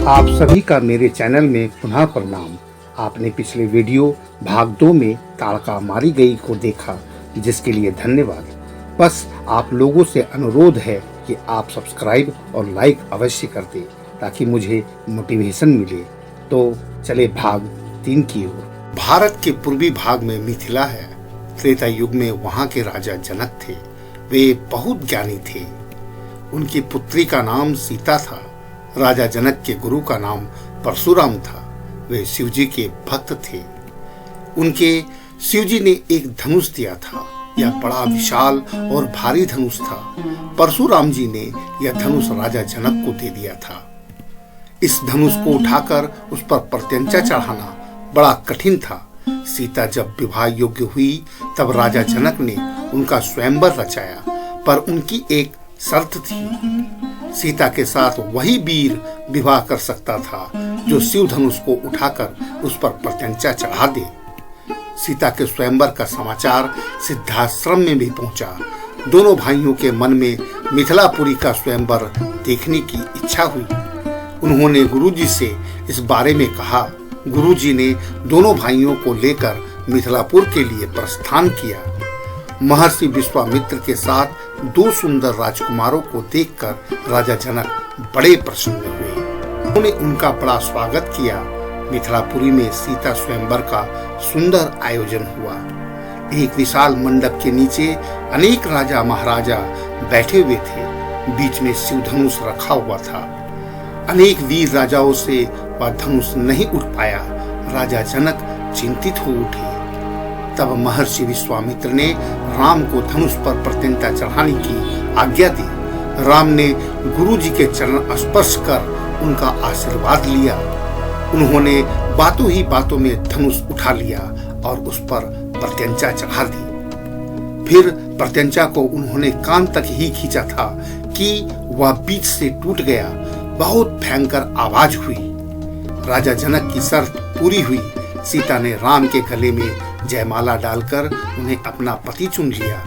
आप सभी का मेरे चैनल में पुनः प्रणाम। आपने पिछले वीडियो भाग 2 में ताड़का मारी गई को देखा, जिसके लिए धन्यवाद। बस आप लोगों से अनुरोध है कि आप सब्सक्राइब और लाइक अवश्य कर दें ताकि मुझे मोटिवेशन मिले। तो चले भाग 3 की ओर। भारत के पूर्वी भाग में मिथिला है। त्रेता युग में वहां के राजा जनक थे। वे बहुत ज्ञानी थे। उनकी पुत्री का नाम सीता था। राजा जनक के गुरु का नाम परशुराम था। वे शिवजी के भक्त थे। उनके शिवजी ने एक धनुष दिया था। यह बड़ा विशाल और भारी धनुष था। परशुराम जी ने यह धनुष राजा जनक को दे दिया था। इस धनुष को उठाकर उस पर प्रत्यंचा चढ़ाना बड़ा कठिन था। सीता जब विवाह योग्य हुई तब राजा जनक ने उनका स्वयंवर रचाया, पर उनकी एक शर्त थी। सीता के साथ वही वीर विवाह कर सकता था जो शिव धनुष को उठाकर उस पर प्रत्यंचा चढ़ा दे। सीता के स्वयंवर का समाचार सिद्धाश्रम में भी पहुंचा। दोनों भाइयों के मन में मिथिलापुरी का स्वयंवर देखने की इच्छा हुई। उन्होंने गुरुजी से इस बारे में कहा। गुरुजी ने दोनों भाइयों को लेकर मिथिलापुर के लिए प्रस्थान किया। महर्षि विश्वामित्र के साथ 2 सुंदर राजकुमारों को देखकर राजा जनक बड़े प्रसन्न हुए। उन्होंने उनका बड़ा स्वागत किया। मिथिलापुरी में सीता स्वयंवर का सुंदर आयोजन हुआ। एक विशाल मंडप के नीचे अनेक राजा महाराजा बैठे हुए थे। बीच में शिव धनुष रखा हुआ था। अनेक वीर राजाओं से वह धनुष नहीं उठ पाया। राजा जनक चिंतित हो उठे। तब महर्षि विश्वामित्र ने राम को धनुष पर प्रत्यंचा चढ़ाने की आज्ञा दी। राम ने गुरुजी के चरण स्पर्श कर उनका आशीर्वाद लिया। उन्होंने बातों ही बातों में धनुष उठा लिया और उस पर प्रत्यंचा चढ़ा दी। फिर प्रत्यंचा को उन्होंने कान तक ही खींचा था कि वह बीच से टूट गया। बहुत भयंकर आवाज हुई। राजा जनक की शर्त पूरी हुई। सीता ने राम के गले में जयमाला डालकर उन्हें अपना पति चुन लिया।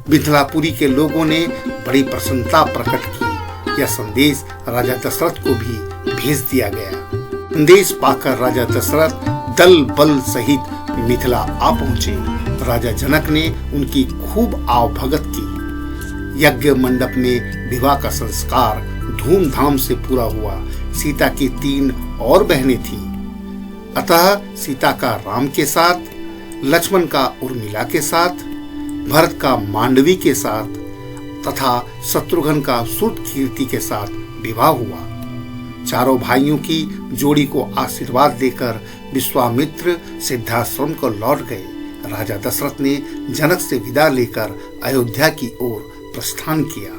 मिथिलापुरी के लोगों ने बड़ी प्रसन्नता प्रकट की। यह संदेश राजा दशरथ को भी भेज दिया गया। संदेश पाकर राजा दशरथ दल बल सहित मिथिला आ पहुंचे। राजा जनक ने उनकी खूब आवभगत की। यज्ञ मंडप में विवाह का संस्कार धूमधाम से पूरा हुआ। सीता की 3 और बहनें थीं। अतः सीता का राम के साथ, लक्ष्मण का उर्मिला के साथ, भरत का मांडवी के साथ तथा शत्रुघ्न का श्रुतकीर्ति के साथ विवाह हुआ। चारों भाइयों की जोड़ी को आशीर्वाद देकर विश्वामित्र सिद्धाश्रम को लौट गए। राजा दशरथ ने जनक से विदा लेकर अयोध्या की ओर प्रस्थान किया।